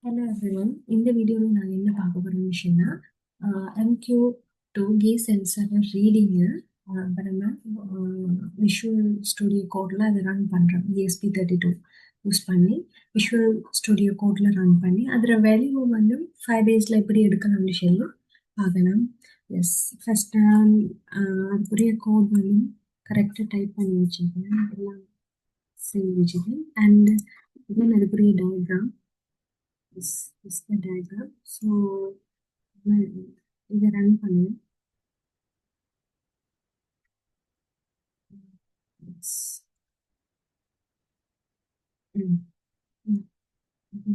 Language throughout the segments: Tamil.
Hello everyone. இந்த வீடியோவில் நான் என்ன பார்க்க போகிற விஷயம்னா MQ2 கே சென்சர் ரீடிங்கு. இப்போ நம்ம விஷுவல் ஸ்டுடியோ கோடில் அதை ரன் பண்ணுறோம். ESP32 யூஸ் பண்ணி விஷுவல் ஸ்டுடியோ கோடில் ரன் பண்ணி அதில் வேல்யூ வந்து 5 days எப்படி எடுக்கலாம்னு சொல்லி பார்க்கலாம். எஸ், ஃபஸ்ட் நான் அதுக்குரிய கோட் வந்து கரெக்டாக டைப் பண்ணி வச்சுருக்கேன், எல்லாம் செஞ்சு வச்சுருக்கேன். அண்ட் இதுதான் அதுக்குரிய diagram. This is the diagram. So, இதை ரன் பண்ணுங்க.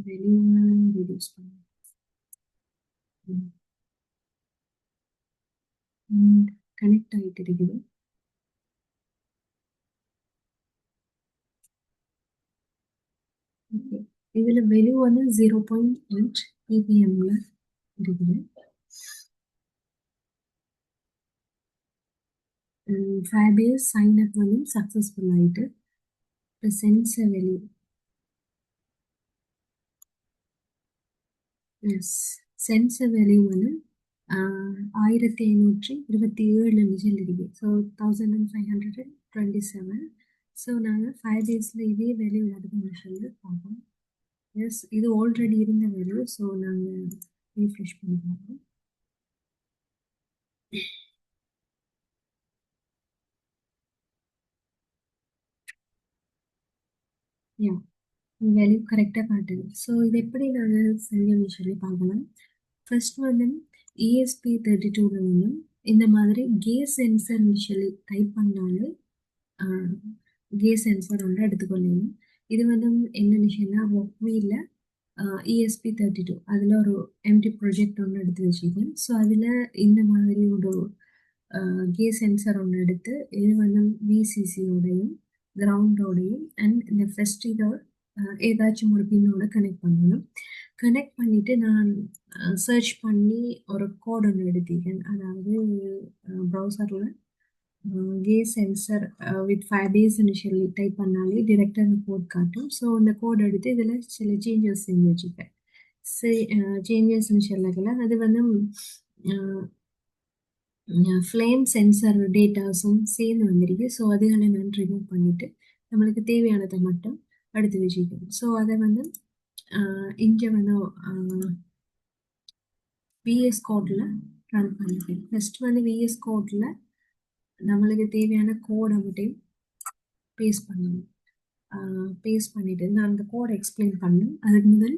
வெளியே ரெடியூஸ் பண்ணுங்க. கனெக்ட் ஆகிட்டு இருக்குது. ஓகே, இதில் வெளியே வந்து 0.8 ppmல இருக்குது. 5 days சைன் அப் வந்து சக்ஸஸ்ஃபுல் ஆகிட்டு. இப்போ சென்சர் வெளியே சென்சர் வேல்யூ வந்து 1527 நிமிஷம் இருக்குது. ஸோ 1527. ஸோ நாங்கள் 5 daysல இதே வேல்யூ எடுக்கணும்னு சொல்லி பார்ப்போம். எஸ், இது ஆல்ரெடி இருந்த வேல்யூ. ஸோ நாங்கள் ரீஃப்ரெஷ் பண்ணி பார்ப்போம். யா, வேல்யூ கரெக்டாக காட்டுது. ஸோ இது எப்படி நாங்கள் செஞ்சோம்னு சொல்லி பார்க்கலாம். ஃபர்ஸ்ட் வந்து ESP32ல வந்து இந்த மாதிரி கே சென்சர்னு சொல்லி டைப் பண்ணாலே கே சென்சர் வந்து எடுத்துக்கொள்ளணும். இது வந்து என்ன விஷயம்னா, ஒக்வியில் ESP32 அதில் ஒரு எம்டி ப்ராஜெக்ட் ஒன்று எடுத்து வச்சுக்கேன். ஸோ அதில் இந்த மாதிரி ஒரு கே சென்சர் ஒன்று எடுத்து இது வந்து விசிசியோடையும் கிரவுண்டோடையும் அண்ட் இந்த ஃபெஸ்டிவோ ஏதாச்சும் ஒரு பின்னோட கனெக்ட் பண்ணணும். கனெக்ட் பண்ணிவிட்டு நான் சர்ச் பண்ணி ஒரு கோட் ஒன்று எடுத்திருக்கேன். அதாவது ப்ரௌசரில் கே சென்சர் வித் 5 days சொல்லி டைப் பண்ணாலே டிரெக்டாக அந்த கோட் காட்டும். ஸோ அந்த கோட் எடுத்து இதில் சில சேஞ்சஸ் செஞ்சு வச்சுப்பேன். சேஞ்சஸ்ன்னு சொல்லல, அது வந்து ஃப்ளேம் சென்சர் டேட்டாஸும் சேர்ந்து வந்துருக்கு. ஸோ அதுகளை நான் ரிமூவ் பண்ணிவிட்டு நம்மளுக்கு தேவையானதை மட்டும் எடுத்து வச்சுக்கணும். ஸோ அதை வந்து இங்கே வந்து VS கோடில் ரன் பண்ணிப்பேன். ஃபஸ்ட் வந்து VS கோடில் நம்மளுக்கு தேவையான கோடை மட்டும் பேஸ்ட் பண்ணணும். பேஸ்ட் பண்ணிவிட்டு நான் அந்த கோடை எக்ஸ்பிளைன் பண்ணேன். அதுக்கு முதல்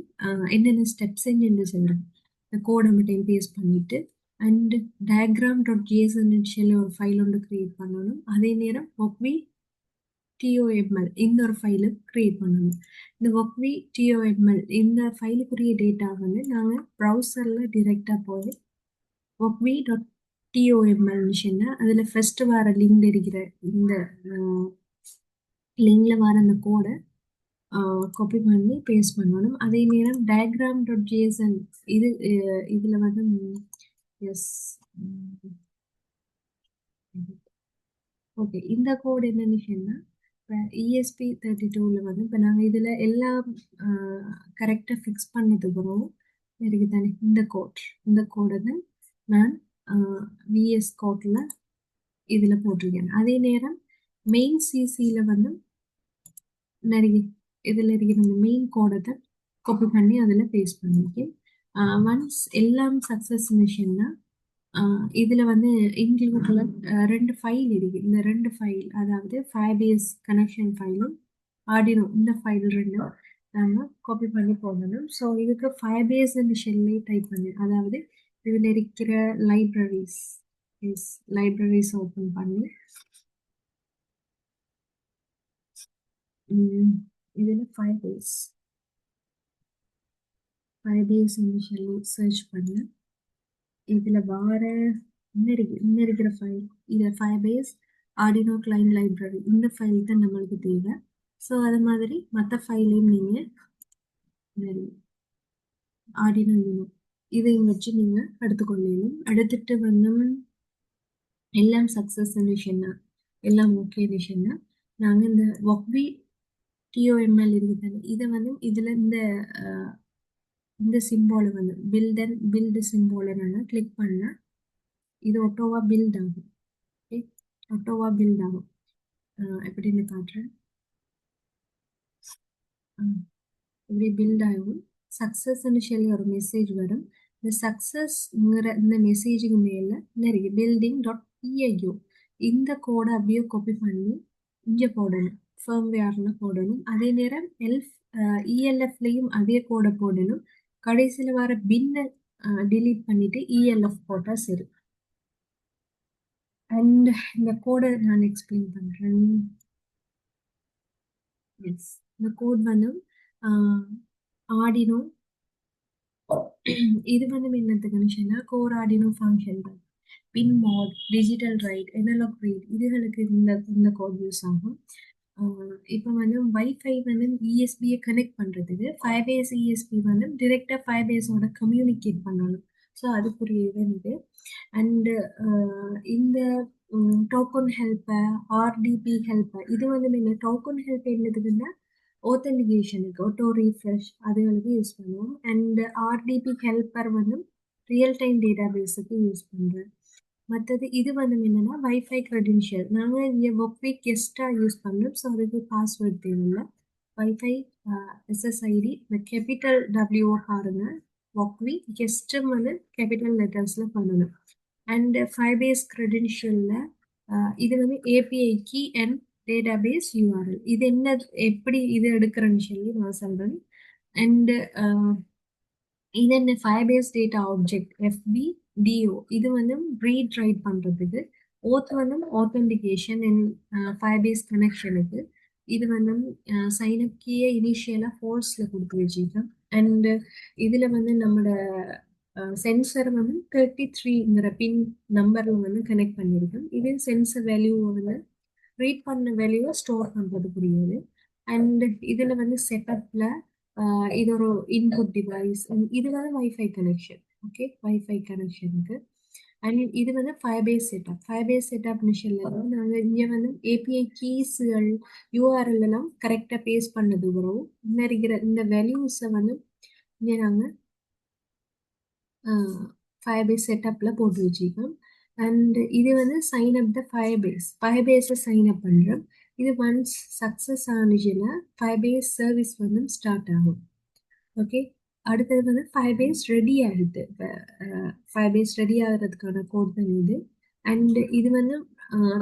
என்னென்ன ஸ்டெப்ஸ் என்று சொல்கிறேன். இந்த கோடை மட்டும் பேஸ்ட் பண்ணிவிட்டு அண்ட் diagram.json சொல்லி ஒரு ஃபைல் ஒன்று க்ரியேட் பண்ணணும். அதே நேரம் ஒக்வி TOML இந்த ஒரு ஃபைலை க்ரியேட் பண்ணணும். இந்த ஒக்வி TOML இந்த ஃபைலுக்குரிய டேட்டா வந்து நாங்கள் ப்ரௌசரில் டிரெக்டாக போய் ஒக்வி.toml சொன்னால் அதில் ஃபஸ்ட்டு வர லிங்க் இருக்கிற இந்த லிங்கில் வர அந்த கோடை காப்பி பண்ணி பேஸ்ட் பண்ணணும். அதே நேரம் diagram.json இது இதில் வந்து எஸ் ஓகே, இந்த கோட் என்னன்னு சொன்னால் இப்போ ESP32ல வந்து இப்போ நாங்கள் இதில் எல்லாம் கரெக்டாக ஃபிக்ஸ் பண்ணதுக்கப்புறம் இருக்குது தானே இந்த கோடை தான் நான் VS கோட்டில் இதில் போட்டிருக்கேன். அதே நேரம் மெயின் சிசியில் வந்து நிறைய இதில் இருக்கிற இந்த மெயின் கோடை தான் காப்பி பண்ணி அதில் பேஸ்ட் பண்ணியிருக்கேன். ஒன்ஸ் எல்லாம் சக்ஸஸ் மிஷின்னா இதில் வந்து இன்க்ளூடில் 2 ஃபைல் இருக்குது. இந்த 2 ஃபைல், அதாவது 5 days கனெக்ஷன் ஃபைலும் ஆர்டினோ இந்த ஃபைல் ரெண்டும் நாங்கள் காப்பி பண்ணி போடணும். ஸோ இதுக்கு 5 days சொல்லி டைப் பண்ணு. அதாவது இதில் இருக்கிற லைப்ரரிஸ் ஓப்பன் பண்ணி இதில் 5 days சொல்லி சர்ச் பண்ணு. இதில் வார இன்னும் இருக்கிற ஃபைல் இதை 5 days ஆர்டினோ கிளைண்ட் லைப்ரரி இந்த ஃபைல் தான் நம்மளுக்கு தேவை. ஸோ அது மாதிரி மற்ற ஃபைலையும் நீங்கள் ஆர்டினோ யூனோ இதையும் வச்சு நீங்கள் எடுத்துக்கொள்ளணும். எடுத்துட்டு வந்து எல்லாம் சக்ஸஸ் சொன்னா எல்லாம் ஓகே சொன்னா நாங்கள் இந்த ஒக்வி TOML இருக்குது இதை வந்து இதில் இந்த இந்த சிம்பாலை வந்து பில்டு சிம்பாலை நான் கிளிக் பண்ணால் இது ஆட்டோவா பில்ட் ஆகும். ஓகே, ஆட்டோவா பில்ட் ஆகும். எப்படின்னு காட்டுறேன். இப்படி பில்ட் ஆகும். சக்ஸஸ்ன்னு சொல்லி ஒரு மெசேஜ் வரும். இந்த சக்ஸஸ்ங்கிற இந்த மெசேஜுக்கு மேலே நிறைய பில்டிங் டாட் பிஐஓ இந்த கோடை அப்படியே காப்பி பண்ணி இங்கே போடணும். ஃபர்ம்வேர்ல போடணும். அதே நேரம் இஎல்எஃப்லையும் அதே கோடை போடணும். கடைசியில் வர பின்னை delete பண்ணிட்டு இஎல்எஃப் போட்டால் சரி. அண்ட் இந்த கோடை நான் எக்ஸ்பிளைன் பண்ணுறேன். எஸ், இந்த கோட் வந்து ஆடினோ இது வந்து என்னத்துக்குன்னு சொன்னா கோர் ஆர்டினோ ஃபங்க்ஷன் தான். Pin mode, digital write, NLR read இதுகளுக்கு இந்த கோட் யூஸ் ஆகும். இப்போ வந்து வைஃபை வந்து இஎஸ்பியை கனெக்ட் பண்ணுறதுக்கு ஃபைபேஸ் இஎஸ்பி வந்து டிரெக்டாக ஃபைபேஸோட கம்யூனிகேட் பண்ணணும். ஸோ அதுக்குரிய இது அண்டு இந்த டோக்கன் ஹெல்ப்பர், ஆர்டிபி ஹெல்ப்பர் இது வந்து நீங்கள் டோக்கன் ஹெல்ப் என்னதுக்குன்னா ஆத்தென்டிகேஷனுக்கு ஆட்டோ ரீஃப்ரெஷ் அதுகளுக்கு யூஸ் பண்ணுவோம். அண்ட் ஆர்டிபி ஹெல்ப்பர் வந்து ரியல் டைம் டேட்டா பேஸுக்கு யூஸ் பண்ணுறேன். மற்றது இது வந்து என்னென்னா வைஃபை க்ரெடென்ஷியல் நாங்கள் இங்கே ஒர்க்வீக் கெஸ்ட்டாக யூஸ் பண்ணோம். ஸோ அதுக்கு பாஸ்வேர்ட் தேவையில்லை. வைஃபை எஸ்எஸ்ஐடி இந்த கேபிட்டல் டபிள்யூஓ பாருங்க. ஒர்க்வீக் கெஸ்ட்டும் வந்து கேபிட்டல் லெட்டர்ஸில் பண்ணணும். அண்ட் ஃபைபேஸ் க்ரெடென்ஷியலில் இது வந்து API key and database URL இது என்ன எப்படி இது எடுக்கிறேன்னு சொல்லி நான் சொல்கிறேன். அண்டு இது என்ன ஃபைபேஸ் டேட்டா ஆப்ஜெக்ட் எஃபி டிஓ இது வந்து ரீட் ரைட் பண்ணுறதுக்கு. ஓத் வந்து ஆத்தென்டிகேஷன் அண்ட் ஃபைபேஸ் கனெக்ஷனுக்கு. இது வந்து சைனப் கீயை இனிஷியலாக ஃபோர்ஸில் கொடுத்து வச்சுருக்கேன். அண்டு இதில் வந்து நம்மளோட சென்சர் வந்து 33ங்கிற பின் நம்பரில் வந்து கனெக்ட் பண்ணியிருக்கேன். இது சென்சர் வேல்யூவை வந்து ரீட் பண்ண வேல்யூவை ஸ்டோர் பண்ணுறதுக்குரியது. அண்ட் இதில் வந்து செட்டப்பில் இது ஒரு இன்புட் டிவைஸ். இது வந்து வைஃபை கனெக்ஷன். ஓகே, வைஃபை கனெக்ஷனுக்கு. அண்ட் இது வந்து ஃபைபேஸ் செட்டப். ஃபைபேஸ் செட்டப் மிஷினில் நாங்கள் இங்கே வந்து ஏபிஐ கீஸுகள் யூஆர்எல் எல்லாம் கரெக்டாக பேஸ்ட் பண்ணது வரும். இருக்கிற இந்த வேல்யூஸை வந்து இங்கே நாங்கள் ஃபைபேஸ் செட்டப்பில் போட்டு வச்சுக்கோம். அண்ட் இது வந்து சைன் அப் த ஃபைபேஸை சைன் அப் பண்ணுறோம். இது ஒன்ஸ் சக்ஸஸ் ஆனிச்சுன்னா ஃபைபேஸ் சர்வீஸ் வந்து ஸ்டார்ட் ஆகும். ஓகே, அடுத்தது வந்து ஃபைபேஸ் ரெடி ஆகிடுது. இப்போ ஃபைபேஸ் ரெடி ஆகிறதுக்கான கோட் தான் இது. அண்ட் இது வந்து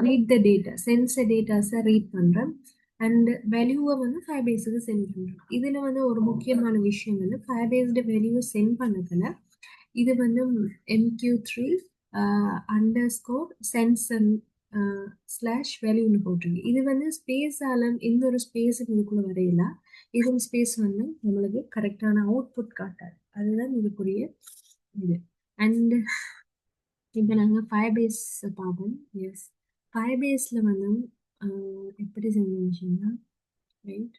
ரீட் த டேட்டா சென்சர் டேட்டாஸை ரீட் பண்ணுறோம். அண்ட் வேல்யூவை வந்து ஃபைபேஸுக்கு சென்ட் பண்ணுறோம். இதில் வந்து ஒரு முக்கியமான விஷயம் வந்து ஃபைபேஸ்டு வேல்யூவை சென்ட் பண்ணதில் இது வந்து MQ3 அண்டர்ஸ்கோர் சென்சன் /வேல்யூன்னு போட்டிருக்கு. இது வந்து ஸ்பேஸ் ஆலம் இந்த ஒரு ஸ்பேஸுக்கு இதுக்குள்ள வரையில இது ஸ்பேஸ் வந்து நம்மளுக்கு கரெக்டான அவுட்புட் காட்டாது. அதுதான் இதுக்குரிய இது. அண்ட் இப்போ நாங்கள் ஃபைபேஸ் பார்ப்போம். எஸ், ஃபைபேஸில் வந்து எப்படி செஞ்சோம்னா ரைட்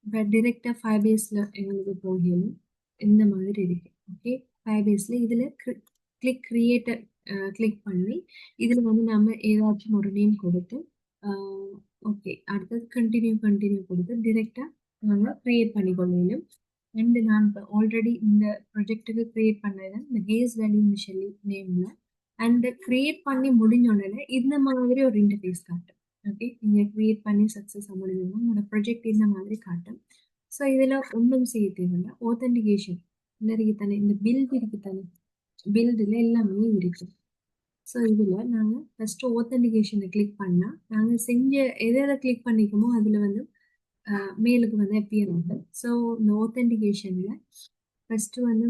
இப்போ டிரெக்டாக ஃபைபேஸில் எங்களுக்கு போகணும் இந்த மாதிரி இருக்கு. ஓகே, ஃபைபேஸில் இதில் கிளிக் கிரியேட்டர் கிளிக் பண்ணி இதில் வந்து நம்ம ஏதாச்சும் ஒரு நேம் கொடுத்து ஓகே அடுத்தது கண்டினியூ கொடுத்து டிரெக்டாக நாங்கள் க்ரியேட் பண்ணிக்கொள்ளணும். அண்ட் நான் இப்போ ஆல்ரெடி இந்த ப்ரொஜெக்டுக்கு க்ரியேட் பண்ணது இந்த கேஸ் வேல்யூன்னு சொல்லி நேமில். அண்ட் க்ரியேட் பண்ணி முடிஞ்சோடனே இந்த மாதிரி ஒரு இன்டர்ஃபேஸ் காட்டும். ஓகே, நீங்கள் க்ரியேட் பண்ணி சக்ஸஸாக முடிஞ்சோன்னா உங்களோட ப்ரொஜெக்ட் இந்த மாதிரி காட்டும். ஸோ இதில் ஒன்றும் செய்ய தேவையில்லை. ஆத்தென்டிகேஷன் நிறைய தானே இந்த பில்ட் இருக்கு தானே, பில்டில் எல்லாமே இருக்குது. ஸோ இதில் நாங்கள் ஃபஸ்ட்டு ஆத்தென்டிகேஷனை கிளிக் பண்ணால் நாங்கள் செஞ்ச எதை கிளிக் பண்ணிக்கோமோ அதில் வந்து மேலுக்கு வந்து அப்பியர் ஆகும். ஸோ இந்த ஆத்தென்டிகேஷனில் ஃபஸ்ட்டு வந்து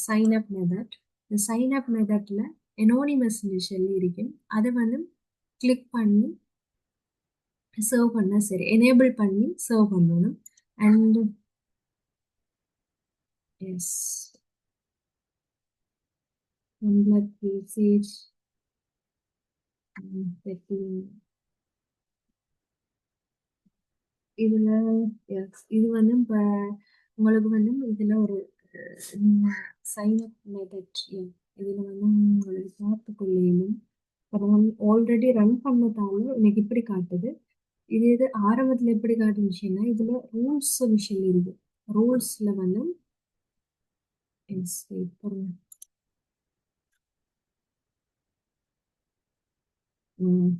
சைன் அப் மெத்தட். இந்த சைன் அப் மெத்தடில் எனோனிமஸ் சொல்லி இருக்கும். அதை வந்து கிளிக் பண்ணி சர்வ் பண்ணால் சரி, எனேபிள் பண்ணி சர்வ் பண்ணணும். அண்ட் எஸ் மெசேஜ் இதில் எஸ் இது வந்து இப்போ உங்களுக்கு வந்து இதில் ஒரு சைன் அப் மெத்தட் இதில் வந்து உங்களுக்கு பார்த்துக்கொள்ளையிலும் இப்போ நான் ஆல்ரெடி ரன் பண்ணதால எனக்கு இப்படி காட்டுது. இது ஆரம்பத்தில் எப்படி காட்டுச்சுன்னா இதில் ரூல்ஸ் விஷயம் இருக்குது. ரூல்ஸில் வந்து எஸ் வெயிட் பண்ணுங்க.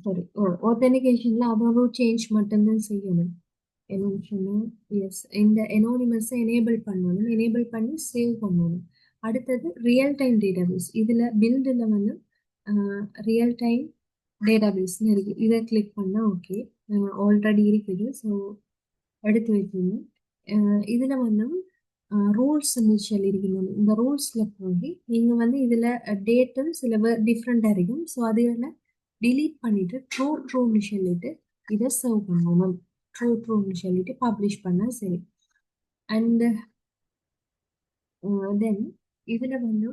சரி. ஆத்தென்டிகேஷன்ல அதோட சேஞ்ச் மட்டும்தான் செய்யணும். என்னன்னு சொன்னா, எஸ் இந்த எனோனிமஸை எனேபிள் பண்ணணும். எனேபிள் பண்ணி சேவ் பண்ணணும். அடுத்தது ரியல் டைம் டேட்டாபேஸ். இதில் பில்டில் வந்து ரியல் டைம் டேட்டாபேஸ்னு இருக்குது. இதை கிளிக் பண்ணால் ஓகே. ஆல்ரெடி இருக்குது. ஸோ எடுத்து வைக்கணும். இதில் வந்து ரூல்ஸ்ன்னு சொல்லியிருக்கணும். இந்த ரூல்ஸில் போய் நீங்கள் வந்து இதில் டேட்டும் சில டிஃப்ரெண்ட்டாக இருக்கும். ஸோ அதில் delete பண்ணிட்டு ட்ரூன்னு சொல்லிட்டு இதை சர்வ் பண்ணணும். ட்ரூன்னு சொல்லிட்டு பப்ளிஷ் பண்ணால் சரி. அண்ட் தென் இதில் வந்து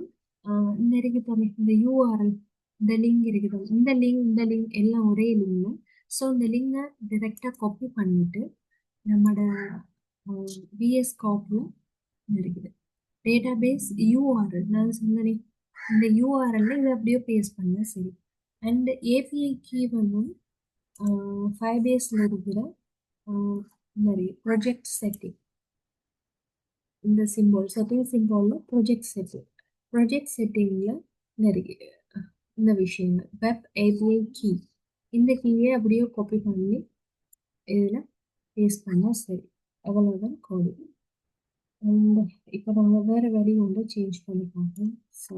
இந்த இருக்குது இந்த யூஆர்எல், இந்த லிங்க் இருக்குது. இந்த லிங்க் எல்லாம் ஒரே லிங்க். ஸோ இந்த லிங்கை டிரெக்டாக காப்பி பண்ணிட்டு நம்மளோட விஎஸ் காப்பில் இருக்குது டேட்டாபேஸ் யூஆர்எல் நான் சொன்னேன். இந்த யூஆர்எல்ல இதை அப்படியே பேஸ்ட் பண்ணால் சரி. அண்ட் ஏபிஐ கீ வந்து ஃபைபேஸில் இருக்கிற மாதிரி ப்ரொஜெக்ட் செட்டிங், இந்த சிம்பிள் செட்டிங் சிம்பிளில் ப்ரொஜெக்ட் செட்டிங்கில் நிறைய இந்த விஷயங்கள் வெப் ஏபிஐ கீ, இந்த கீயை அப்படியே காப்பி பண்ணி இதில் பேஸ்ட் பண்ணால் சரி. அவ்வளோதான் கோடு. அண்ட் இப்போ நம்ம வேறு வழி வந்து சேஞ்ச் பண்ணி பார்ப்போம். ஸோ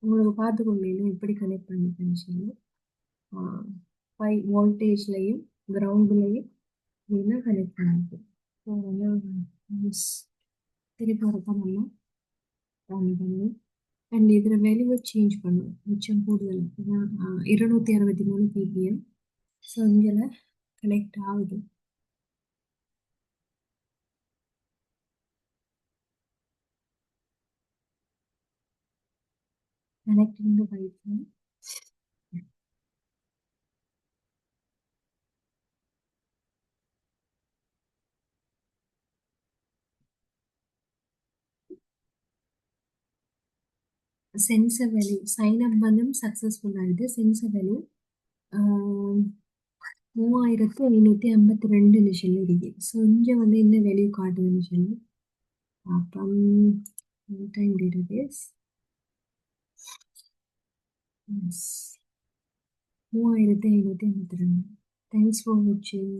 உங்களுக்கு பார்த்துக்கொண்டீங்கன்னா எப்படி கனெக்ட் பண்ணிக்கணும்னு சொல்லி 5 வோல்டேஜ்லையும் கிரவுண்ட்லையும் என்ன கனெக்ட் பண்ணிருக்கு. ஸோ வந்து திருப்பி ஒருக்கா நம்ம ரன் பண்ணி அண்ட் இதில் வேல்யூவை சேஞ்ச் பண்ணுவோம். மிச்சம் கூடுதல் 263 பிபிஎம். ஸோ இங்கே கனெக்ட் ஆகுது. Connecting the wifi. Sensor value sign up வந்து சக்ஸஸ்ஃபுல் ஆகிட்டு சென்சர் வேல்யூ 3552 சொல்லி. ஸோ இங்கே வந்து என்ன வேல்யூ காட்டுதுன்னு சொல்லி அப்புறம் டைம் டேட்டாபேஸ் 3552. தேங்க்ஸ் ஃபார் வாட்சிங்.